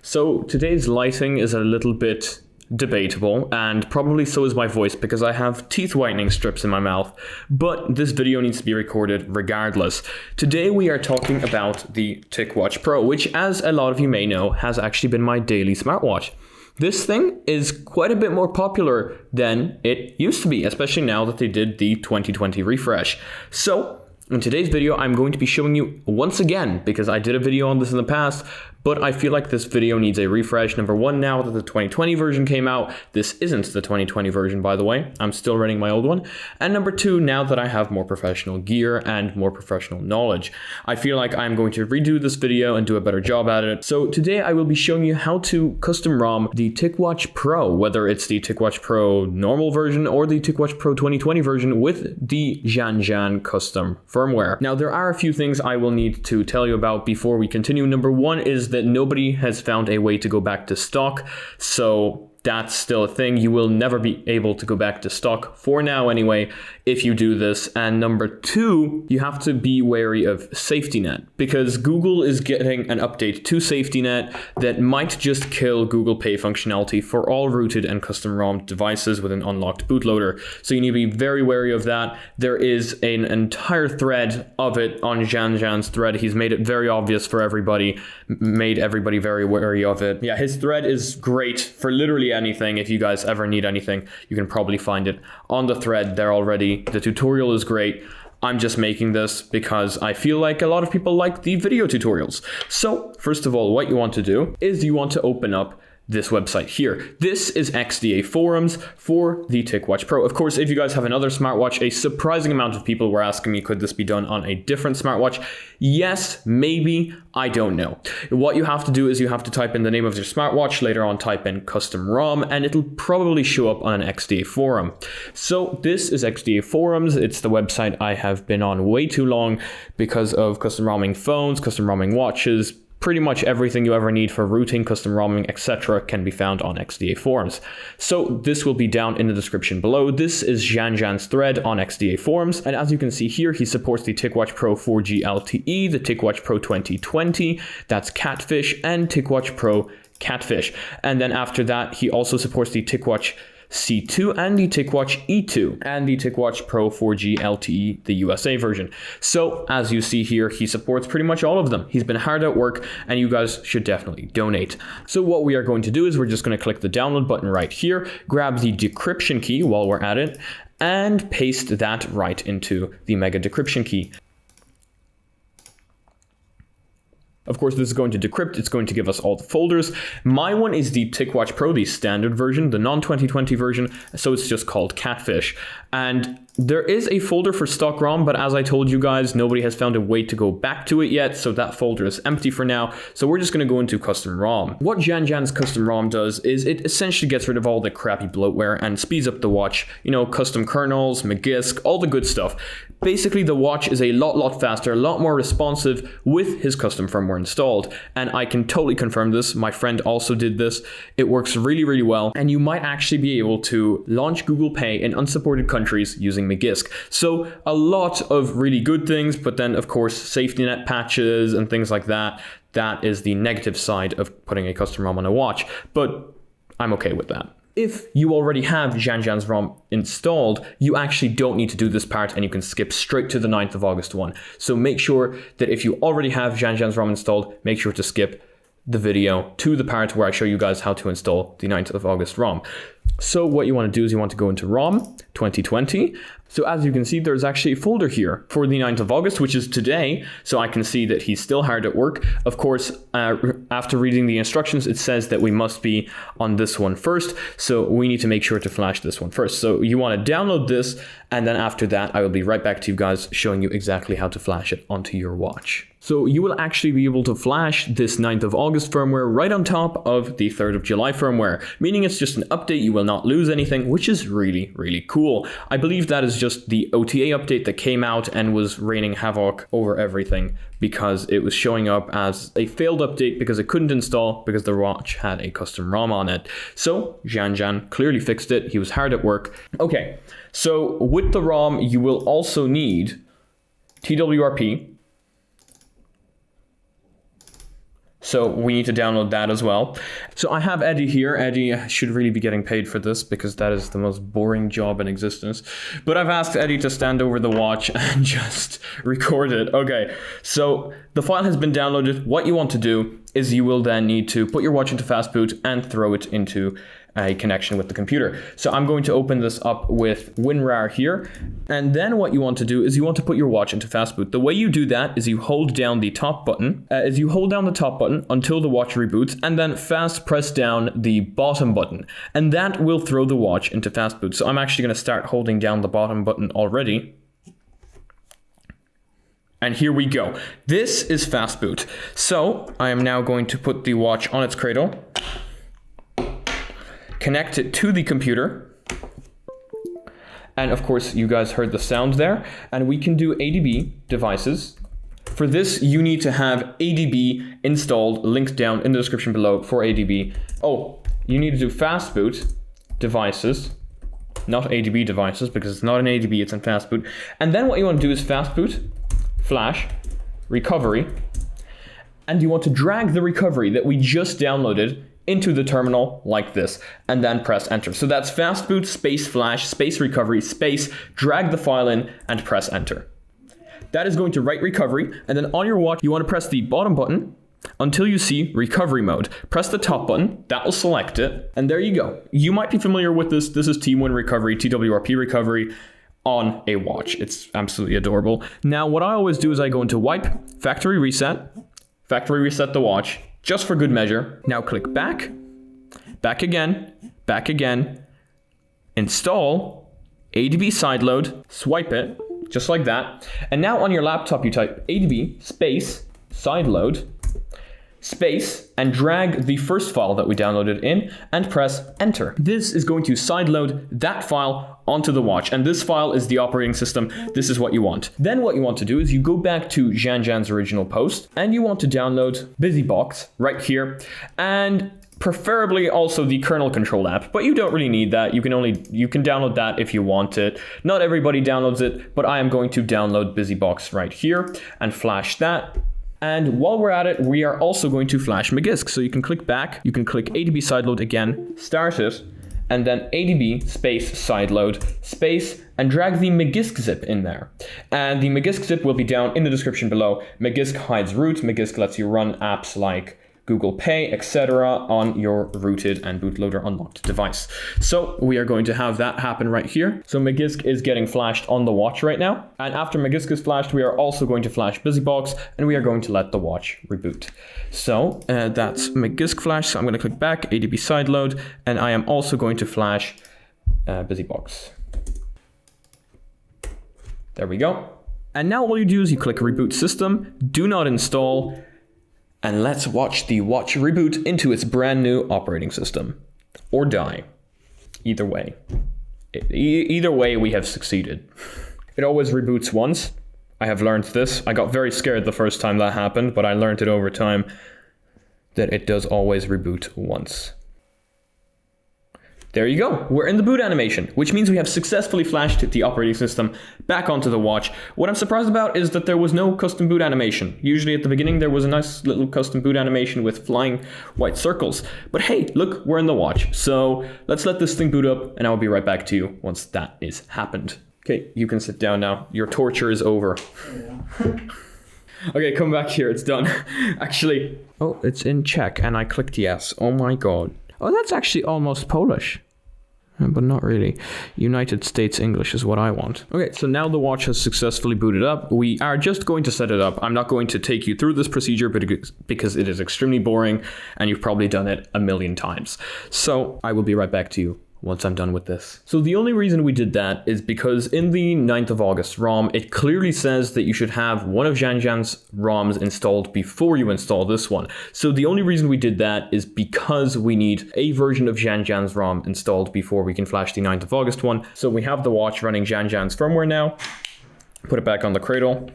So today's lighting is a little bit debatable, and probably so is my voice because I have teeth whitening strips in my mouth, but this video needs to be recorded regardless. Today we are talking about the Ticwatch Pro, which, as a lot of you may know, has actually been my daily smartwatch. This thing is quite a bit more popular than it used to be, especially now that they did the 2020 refresh. So in today's video, I'm going to be showing you once again, because I did a video on this in the past, but I feel like this video needs a refresh. Number one, now that the 2020 version came out, this isn't the 2020 version, by the way. I'm still running my old one. And number two, now that I have more professional gear and more professional knowledge, I feel like I'm going to redo this video and do a better job at it. So today I will be showing you how to custom ROM the Ticwatch Pro, whether it's the Ticwatch Pro normal version or the Ticwatch Pro 2020 version with the Janjans custom firmware. Now, there are a few things I will need to tell you about before we continue. Number one is that nobody has found a way to go back to stock, so that's still a thing. You will never be able to go back to stock, for now anyway, if you do this. And number two, you have to be wary of safety net, because Google is getting an update to safety net that might just kill Google Pay functionality for all rooted and custom ROM devices with an unlocked bootloader. So you need to be very wary of that. There is an entire thread of it on Janjans' thread. He's made it very obvious for everybody, made everybody very wary of it. Yeah, his thread is great for literally anything. If you guys ever need anything, you can probably find it on the thread there already. The tutorial is great. I'm just making this because I feel like a lot of people like the video tutorials. So first of all, what you want to do is you want to open up this website here. This is XDA forums for the Ticwatch Pro. Of course, if you guys have another smartwatch, a surprising amount of people were asking me, could this be done on a different smartwatch? Yes, maybe, I don't know. What you have to do is you have to type in the name of your smartwatch, later on type in custom ROM, and it'll probably show up on an XDA forum. So this is XDA forums. It's the website I have been on way too long because of custom ROMing phones, custom ROMing watches. Pretty much everything you ever need for routing, custom ROMing, etc. can be found on XDA forums. So this will be down in the description below. This is Janjans' thread on XDA forums. And as you can see here, he supports the Ticwatch Pro 4G LTE, the Ticwatch Pro 2020, that's Catfish, and Ticwatch Pro Catfish. And then after that, he also supports the Ticwatch C2 and the Ticwatch E2 and the Ticwatch Pro 4G LTE, the USA version. So as you see here, he supports pretty much all of them. He's been hard at work, and you guys should definitely donate. So what we are going to do is we're just going to click the download button right here, grab the decryption key while we're at it, and paste that right into the mega decryption key. Of course, this is going to decrypt. It's going to give us all the folders. My one is the Ticwatch Pro, the standard version, the non-2020 version, so it's just called Catfish. And there is a folder for stock ROM, but as I told you guys, nobody has found a way to go back to it yet, so that folder is empty for now. So we're just going to go into custom ROM. What Janjans' custom ROM does is it essentially gets rid of all the crappy bloatware and speeds up the watch. You know, custom kernels, Magisk, all the good stuff. Basically, the watch is a lot faster, a lot more responsive with his custom firmware installed. And I can totally confirm this. My friend also did this. It works really well. And you might actually be able to launch Google Pay in unsupported countries using Magisk. So a lot of really good things, but then of course, safety net patches and things like that. That is the negative side of putting a custom ROM on a watch, but I'm okay with that. If you already have Janjans' ROM installed, you actually don't need to do this part, and you can skip straight to the 9th of August one. So make sure that if you already have Janjans' ROM installed, make sure to skip the video to the part where I show you guys how to install the 9th of August ROM. So what you want to do is you want to go into ROM 2020. So as you can see, there's actually a folder here for the 9th of August, which is today. So I can see that he's still hard at work. Of course, after reading the instructions, it says that we must be on this one first. So we need to make sure to flash this one first. So you want to download this, and then after that, I will be right back to you guys showing you exactly how to flash it onto your watch. So you will actually be able to flash this 9th of August firmware right on top of the 3rd of July firmware, meaning it's just an update. You will not lose anything, which is really cool. I believe that is just the OTA update that came out and was raining havoc over everything because it was showing up as a failed update because it couldn't install because the watch had a custom ROM on it. So Janjan clearly fixed it. He was hard at work. Okay, so with the ROM, you will also need TWRP, So we need to download that as well. So I have Eddie here. Eddie should really be getting paid for this because that is the most boring job in existence. But I've asked Eddie to stand over the watch and just record it. Okay, so the file has been downloaded. What you want to do is you will then need to put your watch into Fastboot and throw it into a connection with the computer. So I'm going to open this up with WinRAR here. And then what you want to do is you want to put your watch into Fastboot. The way you do that is you hold down the top button. Until the watch reboots, and then fast press down the bottom button. And that will throw the watch into Fastboot. So I'm actually going to start holding down the bottom button already. And here we go. This is Fastboot. So I am now going to put the watch on its cradle, connect it to the computer. And of course, you guys heard the sound there. And we can do ADB devices. For this, you need to have ADB installed, linked down in the description below for ADB. Oh, you need to do Fastboot devices, not ADB devices, because it's not an ADB, it's in Fastboot. And then what you want to do is Fastboot, flash, recovery, and you want to drag the recovery that we just downloaded into the terminal like this, and then press enter. So that's Fastboot space flash space recovery space, drag the file in and press enter. That is going to write recovery, and then on your watch, you want to press the bottom button until you see recovery mode. Press the top button, that will select it, and there you go. You might be familiar with this. This is T1 recovery, TWRP recovery on a watch. It's absolutely adorable. Now, what I always do is I go into wipe, factory reset the watch, just for good measure. Now click back again, install, ADB sideload, swipe it, just like that. And now on your laptop, you type ADB space sideload space and drag the first file that we downloaded in and press enter. This is going to sideload that file onto the watch. And this file is the operating system. This is what you want. Then what you want to do is you go back to Janjans' original post and you want to download BusyBox right here. And preferably also the kernel control app, but you don't really need that. You can download that if you want it. Not everybody downloads it, but I am going to download BusyBox right here and flash that. And while we're at it, we are also going to flash Magisk. So you can click back, you can click ADB sideload again, start it, and then ADB space sideload space and drag the Magisk zip in there. And the Magisk zip will be down in the description below. Magisk hides root. Magisk lets you run apps like Google Pay, etc. on your rooted and bootloader unlocked device. So we are going to have that happen right here. So Magisk is getting flashed on the watch right now. And after Magisk is flashed, we are also going to flash BusyBox and we are going to let the watch reboot. So that's Magisk flash. So I'm going to click back, ADB sideload, and I am also going to flash BusyBox. There we go. And now all you do is you click reboot system, do not install, and let's watch the watch reboot into its brand new operating system. Or die. Either way. Either way, we have succeeded. It always reboots once. I have learned this. I got very scared the first time that happened, but I learned it over time that it does always reboot once. There you go. We're in the boot animation, which means we have successfully flashed the operating system back onto the watch. What I'm surprised about is that there was no custom boot animation. Usually at the beginning, there was a nice little custom boot animation with flying white circles. But hey, look, we're in the watch. So let's let this thing boot up and I'll be right back to you once that is happened. Okay, you can sit down now. Your torture is over. Yeah. Okay, come back here. It's done. Actually, oh, it's in Czech and I clicked yes. Oh my God. Oh, that's actually almost Polish, but not really. United States English is what I want. Okay, so now the watch has successfully booted up. We are just going to set it up. I'm not going to take you through this procedure because it is extremely boring and you've probably done it a million times. So I will be right back to you once I'm done with this. So the only reason we did that is because in the 9th of August ROM, it clearly says that you should have one of Janjans' ROMs installed before you install this one. So the only reason we did that is because we need a version of Janjans' ROM installed before we can flash the 9th of August one. So we have the watch running Janjans' firmware now. Put it back on the cradle.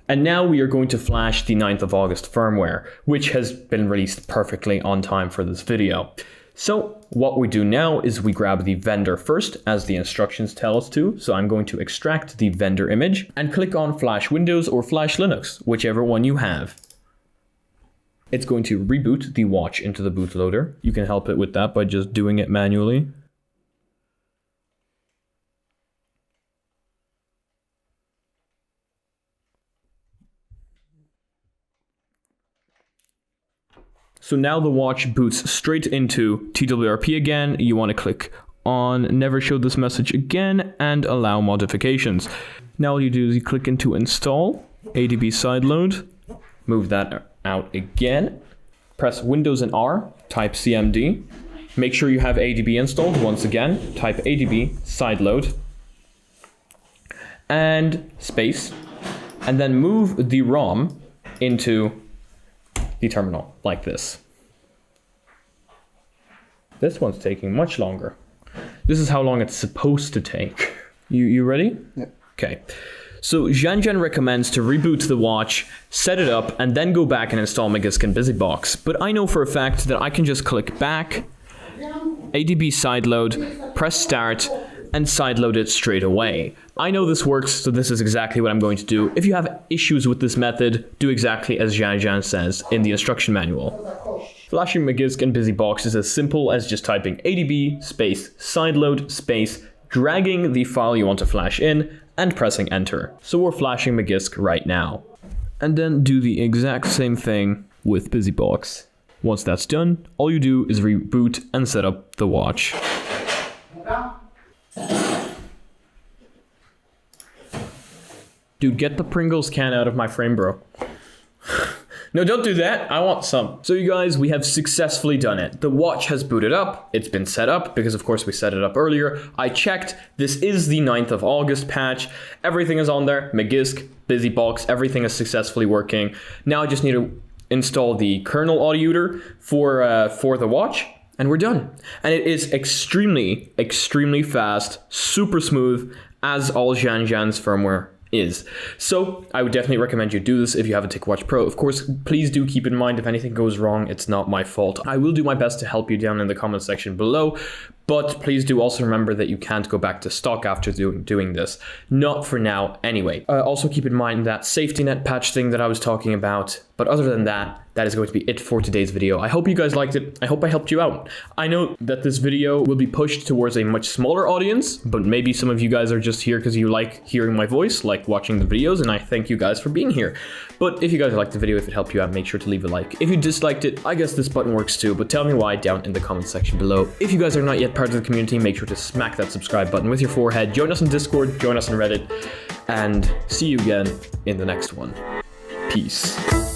And now we are going to flash the 9th of August firmware, which has been released perfectly on time for this video. So what we do now is we grab the vendor first, as the instructions tell us to. So I'm going to extract the vendor image and click on Flash Windows or Flash Linux, whichever one you have. It's going to reboot the watch into the bootloader. You can help it with that by just doing it manually. So now the watch boots straight into TWRP again. You want to click on never show this message again and allow modifications. Now all you do is you click into install, ADB sideload, move that out again, press Windows and R, type CMD, make sure you have ADB installed once again, type ADB sideload, and space, and then move the ROM into the terminal like this. This one's taking much longer. This is how long it's supposed to take. You ready? Yeah. Okay. So Janjan recommends to reboot the watch, set it up, and then go back and install Magisk and BusyBox. But I know for a fact that I can just click back, ADB sideload, press start, and sideload it straight away. I know this works, so this is exactly what I'm going to do. If you have issues with this method, do exactly as Janjan says in the instruction manual. Flashing Magisk and BusyBox is as simple as just typing ADB space sideload space, dragging the file you want to flash in, and pressing enter. So we're flashing Magisk right now. And then do the exact same thing with BusyBox. Once that's done, all you do is reboot and set up the watch. Dude, get the Pringles can out of my frame, bro. No, don't do that. I want some. So you guys, we have successfully done it. The watch has booted up. It's been set up because of course we set it up earlier. I checked. This is the 9th of August patch. Everything is on there. Magisk, BusyBox, everything is successfully working. Now I just need to install the kernel autouter for the watch, and we're done. And it is extremely, extremely fast, super smooth, as all Janjan's firmware is. So I would definitely recommend you do this if you have a Ticwatch Pro. Of course, please do keep in mind if anything goes wrong, it's not my fault. I will do my best to help you down in the comment section below, but please do also remember that you can't go back to stock after doing this. Not for now anyway. Also keep in mind that safety net patch thing that I was talking about, but other than that, that is going to be it for today's video. I hope you guys liked it. I hope I helped you out. I know that this video will be pushed towards a much smaller audience, but maybe some of you guys are just here because you like hearing my voice, like watching the videos, and I thank you guys for being here. But if you guys liked the video, if it helped you out, make sure to leave a like. If you disliked it, I guess this button works too, but tell me why down in the comment section below. If you guys are not yet part of the community, make sure to smack that subscribe button with your forehead. Join us on Discord, join us on Reddit, and see you again in the next one. Peace.